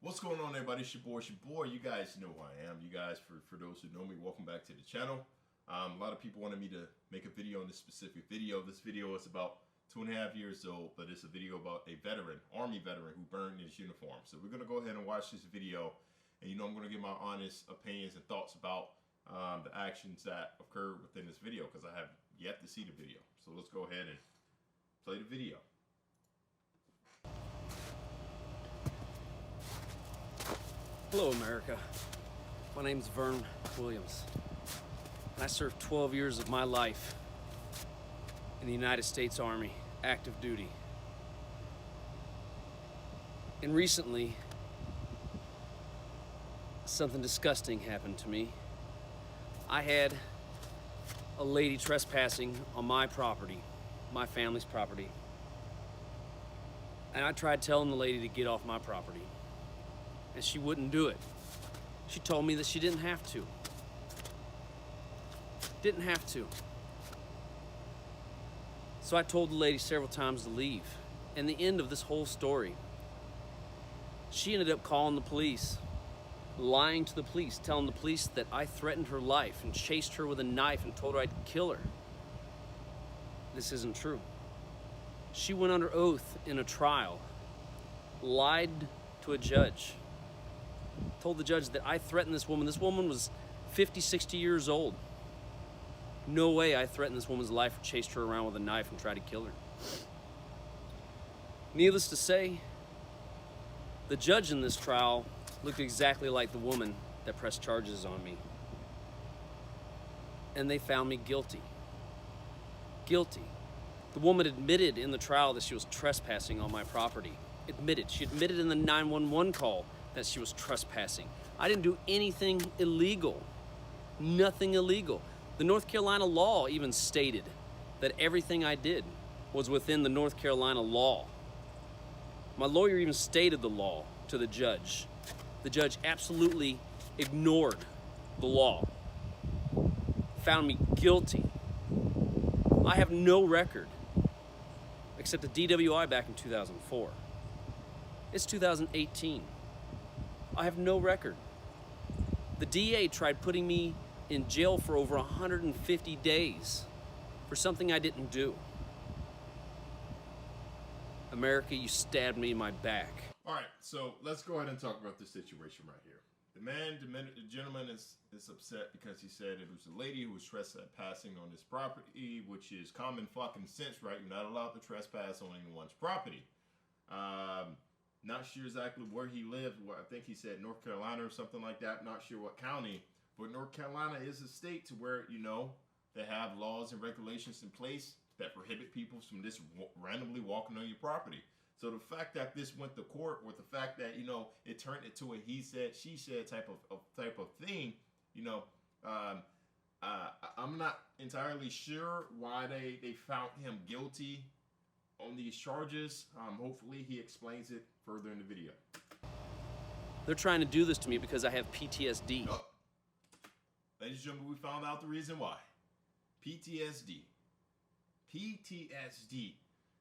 What's going on, everybody? It's your boy. You guys know who I am. You guys, for those who know me, welcome back to the channel. A lot of people wanted me to make a video on this specific video. This video is about 2.5 years old, but it's a video about a veteran, Army veteran, who burned his uniform. So we're going to go ahead and watch this video. And I'm going to give my honest opinions and thoughts about the actions that occurred within this video, because I have yet to see the video. So let's go ahead and play the video. Hello, America. My name's Vern Williams, and I served 12 years of my life in the United States Army, active duty. And recently, something disgusting happened to me. I had a lady trespassing on my property, my family's property, and I tried telling the lady to get off my property. And she wouldn't do it. She told me that she didn't have to. Didn't have to. So I told the lady several times to leave. And the end of this whole story, she ended up calling the police, lying to the police, telling the police that I threatened her life and chased her with a knife and told her I'd kill her. This isn't true. She went under oath in a trial, lied to a judge, told the judge that I threatened this woman. This woman was 50, 60 years old. No way I threatened this woman's life or chased her around with a knife and tried to kill her. Needless to say, the judge in this trial looked exactly like the woman that pressed charges on me. And they found me guilty. Guilty. The woman admitted in the trial that she was trespassing on my property. Admitted. She admitted in the 911 call that she was trespassing. I didn't do anything illegal. Nothing illegal. The North Carolina law even stated that everything I did was within the North Carolina law. My lawyer even stated the law to the judge. The judge absolutely ignored the law. Found me guilty. I have no record except a DWI back in 2004. It's 2018. I have no record. The DA tried putting me in jail for over 150 days for something I didn't do. America, you stabbed me in my back. All right, so let's go ahead and talk about this situation right here. The gentleman is upset because he said it was a lady who was trespassing on his property, which is common fucking sense, right? You're not allowed to trespass on anyone's property. Not sure exactly where he lived. I think he said North Carolina or something like that. Not sure what county. But North Carolina is a state to where, they have laws and regulations in place that prohibit people from just randomly walking on your property. So the fact that this went to court, with the fact that, it turned into a he said, she said type of thing, I'm not entirely sure why they found him guilty on these charges. Hopefully he explains it further in the video. They're trying to do this to me because I have PTSD. Oh. Ladies and gentlemen, we found out the reason why. PTSD. PTSD.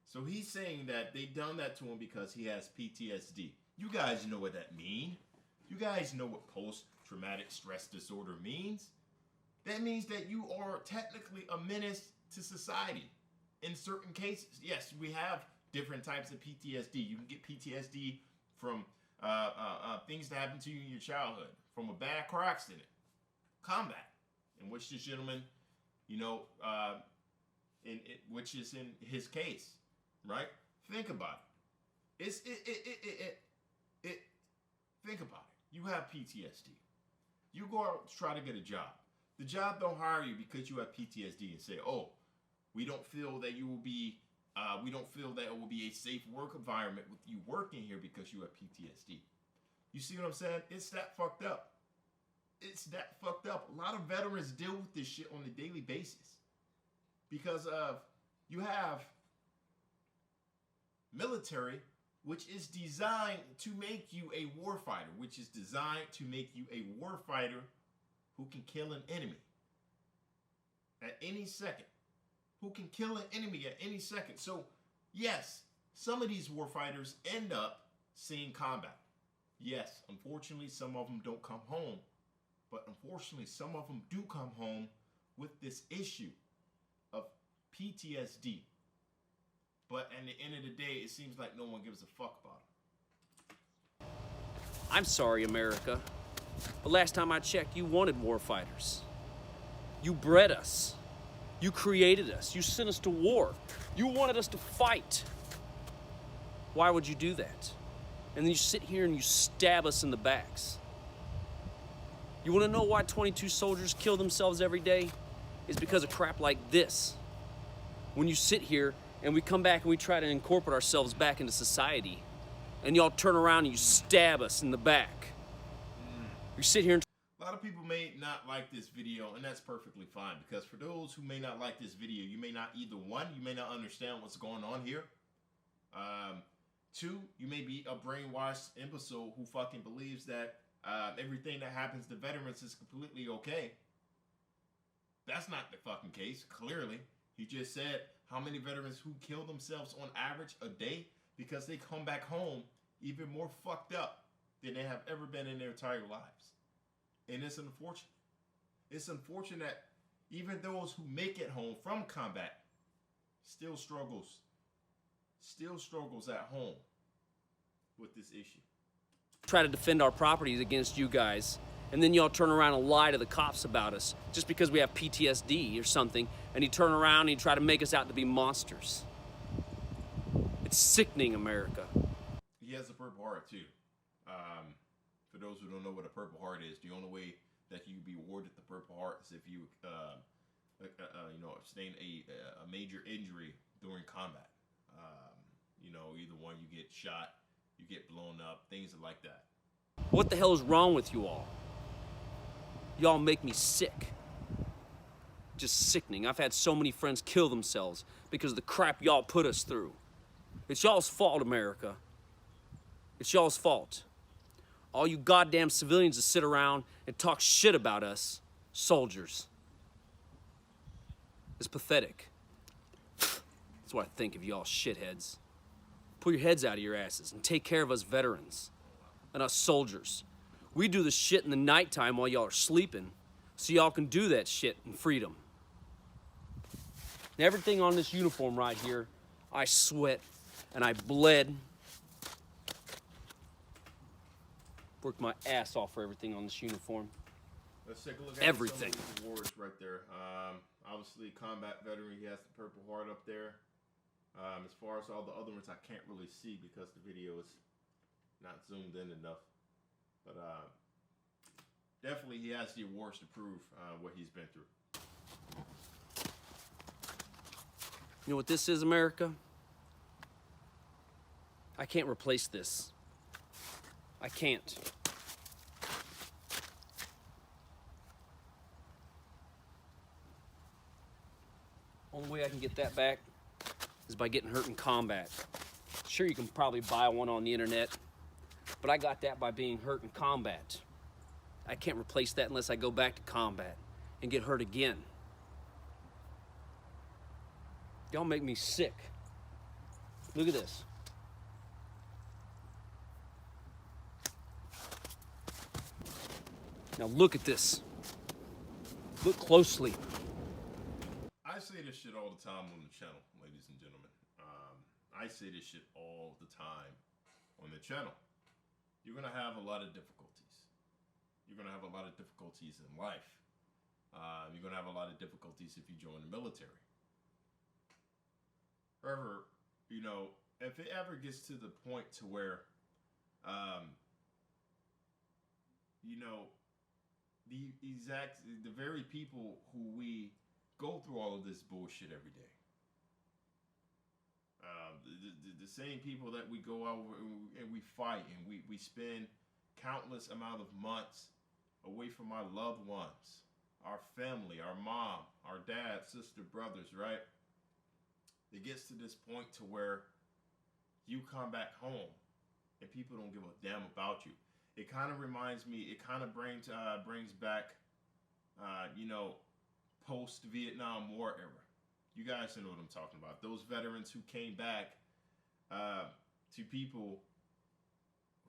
So he's saying that they done that to him because he has PTSD. You guys know what that means. You guys know what post-traumatic stress disorder means. That means that you are technically a menace to society. In certain cases, yes, we have different types of PTSD. You can get PTSD from things that happened to you in your childhood, from a bad car accident, combat, in which this gentleman, which is in his case, right? Think about it. Think about it. You have PTSD. You go out to try to get a job. The job don't hire you because you have PTSD and say, oh, we don't feel that you will be, we don't feel that it will be a safe work environment with you working here because you have PTSD. You see what I'm saying? It's that fucked up. It's that fucked up. A lot of veterans deal with this shit on a daily basis because you have military, which is designed to make you a warfighter, which is designed to make you a warfighter who can kill an enemy at any second. Who can kill an enemy at any second. So, yes, some of these warfighters end up seeing combat. Yes, unfortunately, some of them don't come home. But unfortunately, some of them do come home with this issue of PTSD. But at the end of the day, it seems like no one gives a fuck about it. I'm sorry, America. But last time I checked, you wanted war fighters. You bred us. You created us. You sent us to war. You wanted us to fight. Why would you do that? And then you sit here and you stab us in the backs. You want to know why 22 soldiers kill themselves every day? It's because of crap like this. When you sit here and we come back and we try to incorporate ourselves back into society, and y'all turn around and you stab us in the back. You sit here and... A lot of people may not like this video, and that's perfectly fine, because for those who may not like this video, you may not either, one, you may not understand what's going on here. Two, you may be a brainwashed imbecile who fucking believes that everything that happens to veterans is completely okay. That's not the fucking case, clearly. He just said how many veterans who kill themselves on average a day because they come back home even more fucked up than they have ever been in their entire lives. And it's unfortunate. It's unfortunate that even those who make it home from combat still struggles at home with this issue. Try to defend our properties against you guys, and then y'all turn around and lie to the cops about us just because we have PTSD or something, and you turn around and you try to make us out to be monsters. It's sickening, America. He has a Purple Heart too. For those who don't know what a Purple Heart is, the only way that you be awarded the Purple Heart is if you, sustain a major injury during combat. Either one, you get shot, you get blown up, things like that. What the hell is wrong with you all? Y'all make me sick. Just sickening. I've had so many friends kill themselves because of the crap y'all put us through. It's y'all's fault, America. It's y'all's fault. All you goddamn civilians that sit around and talk shit about us, soldiers. It's pathetic. That's what I think of y'all shitheads. Pull your heads out of your asses and take care of us veterans and us soldiers. We do the shit in the nighttime while y'all are sleeping, so y'all can do that shit in freedom. And everything on this uniform right here, I sweat and I bled. Worked my ass off for everything on this uniform. Let's take a look at everything. Some of these awards right there. Obviously, combat veteran, he has the Purple Heart up there. As far as all the other ones, I can't really see because the video is not zoomed in enough. But definitely he has the awards to prove what he's been through. You know what this is, America? I can't replace this. I can't. Only way I can get that back is by getting hurt in combat. Sure, you can probably buy one on the internet, but I got that by being hurt in combat. I can't replace that unless I go back to combat and get hurt again. Y'all make me sick. Look at this. Now look at this. Look closely. I say this shit all the time on the channel, ladies and gentlemen. I say this shit all the time on the channel. You're going to have a lot of difficulties. You're going to have a lot of difficulties in life. You're going to have a lot of difficulties if you join the military. However, if it ever gets to the point to where, the very people who we go through all of this bullshit every day, the same people that we go out and we fight and we spend countless amount of months away from our loved ones, our family, our mom, our dad, sister, brothers, right? It gets to this point to where you come back home and people don't give a damn about you. It kind of reminds me, it kind of brings back, post-Vietnam War era. You guys know what I'm talking about. Those veterans who came back to people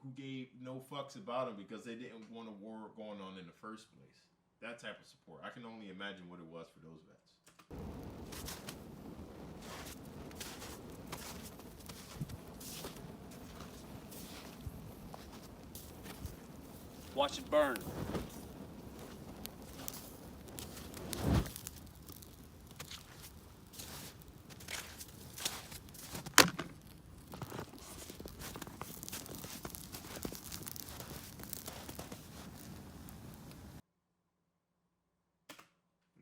who gave no fucks about him because they didn't want a war going on in the first place. That type of support. I can only imagine what it was for those vets. Watch it burn.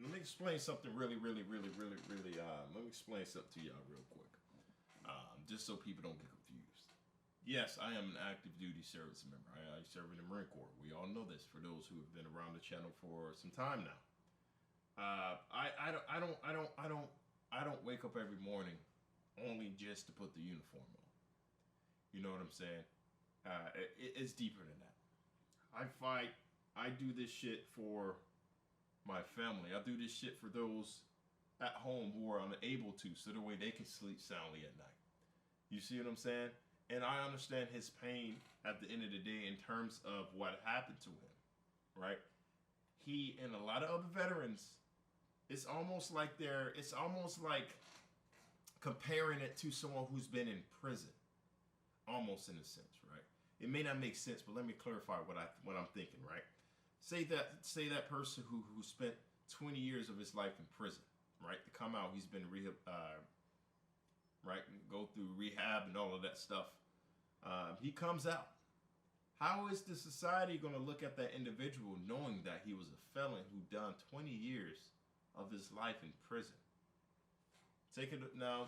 Let me explain something really, let me explain something to y'all real quick. Just so people don't get confused. Yes, I am an active duty service member. I serve in the Marine Corps. We all know this for those who have been around the channel for some time now. I don't wake up every morning only just to put the uniform on. You know what I'm saying? It's deeper than that. I fight. I do this shit for my family. I do this shit for those at home who are unable to, so the way they can sleep soundly at night. You see what I'm saying? And I understand his pain at the end of the day in terms of what happened to him, right? He and a lot of other veterans, it's almost like comparing it to someone who's been in prison, almost in a sense, right? It may not make sense, but let me clarify what I'm thinking, right? Say that person who spent 20 years of his life in prison, right? To come out, he's been right, and go through rehab and all of that stuff. He comes out. How is the society going to look at that individual knowing that he was a felon who done 20 years of his life in prison? Take it now.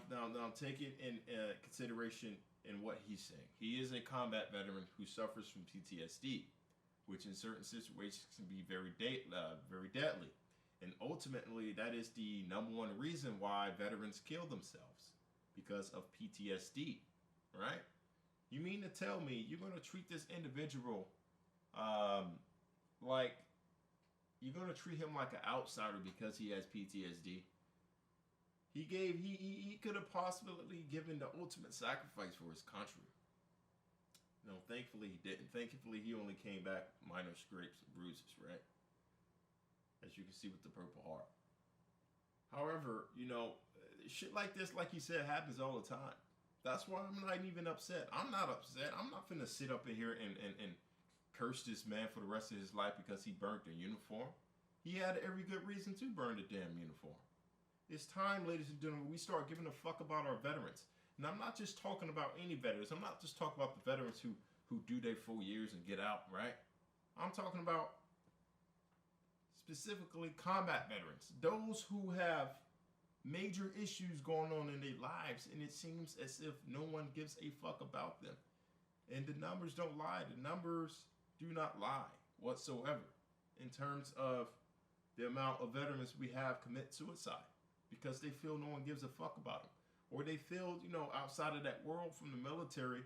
Take it in consideration in what he's saying. He is a combat veteran who suffers from PTSD, which in certain situations can be very deadly. And ultimately, that is the number one reason why veterans kill themselves, because of PTSD, right? You mean to tell me you're going to treat this individual like you're going to treat him like an outsider because he has PTSD? He could have possibly given the ultimate sacrifice for his country. No, thankfully he didn't. Thankfully he only came back minor scrapes and bruises, right? As you can see with the Purple Heart. However, shit like this, like you said, happens all the time. That's why I'm not even upset. I'm not upset. I'm not finna sit up in here and curse this man for the rest of his life because he burnt the uniform. He had every good reason to burn the damn uniform. It's time, ladies and gentlemen, we start giving a fuck about our veterans. And I'm not just talking about any veterans. I'm not just talking about the veterans who do their 4 years and get out, right? I'm talking about specifically combat veterans. Those who have major issues going on in their lives, and it seems as if no one gives a fuck about them. And the numbers don't lie. The numbers do not lie whatsoever in terms of the amount of veterans we have commit suicide because they feel no one gives a fuck about them. Or they feel, outside of that world from the military,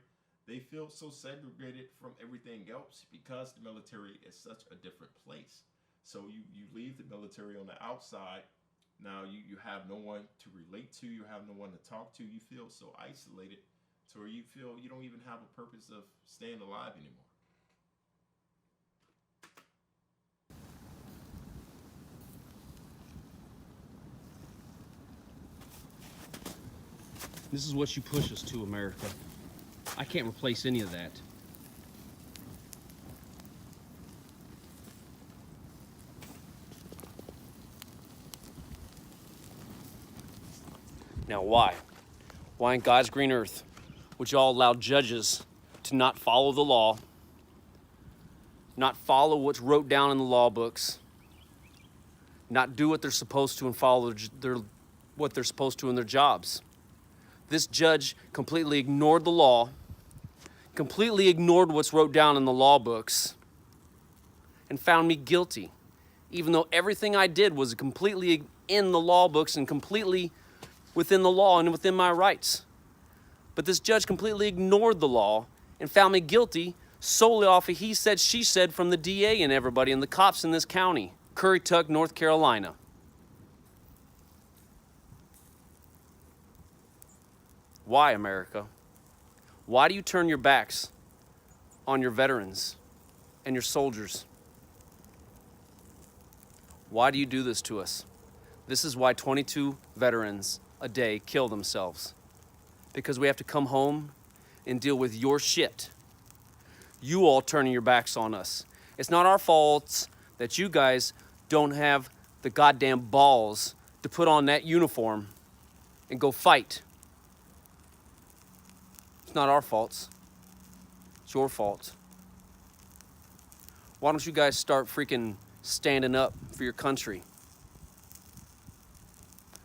they feel so segregated from everything else because the military is such a different place. So you leave the military on the outside. Now you have no one to relate to. You have no one to talk to. You feel so isolated to where you feel you don't even have a purpose of staying alive anymore. This is what you push us to, America. I can't replace any of that. Now why? Why in God's green earth would y'all allow judges to not follow the law, not follow what's wrote down in the law books, not do what they're supposed to and follow what they're supposed to in their jobs? This judge completely ignored the law, completely ignored what's wrote down in the law books, and found me guilty, even though everything I did was completely in the law books and completely within the law and within my rights. But this judge completely ignored the law and found me guilty solely off of he said, she said from the DA and everybody and the cops in this county, Currituck, North Carolina. Why, America? Why do you turn your backs on your veterans and your soldiers. Why do you do this to us? This is why 22 veterans a day kill themselves. Because we have to come home and deal with your shit. You all turning your backs on us. It's not our fault that you guys don't have the goddamn balls to put on that uniform and go fight. It's not our fault. It's your fault. Why don't you guys start freaking standing up for your country?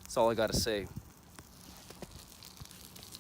That's all I gotta say.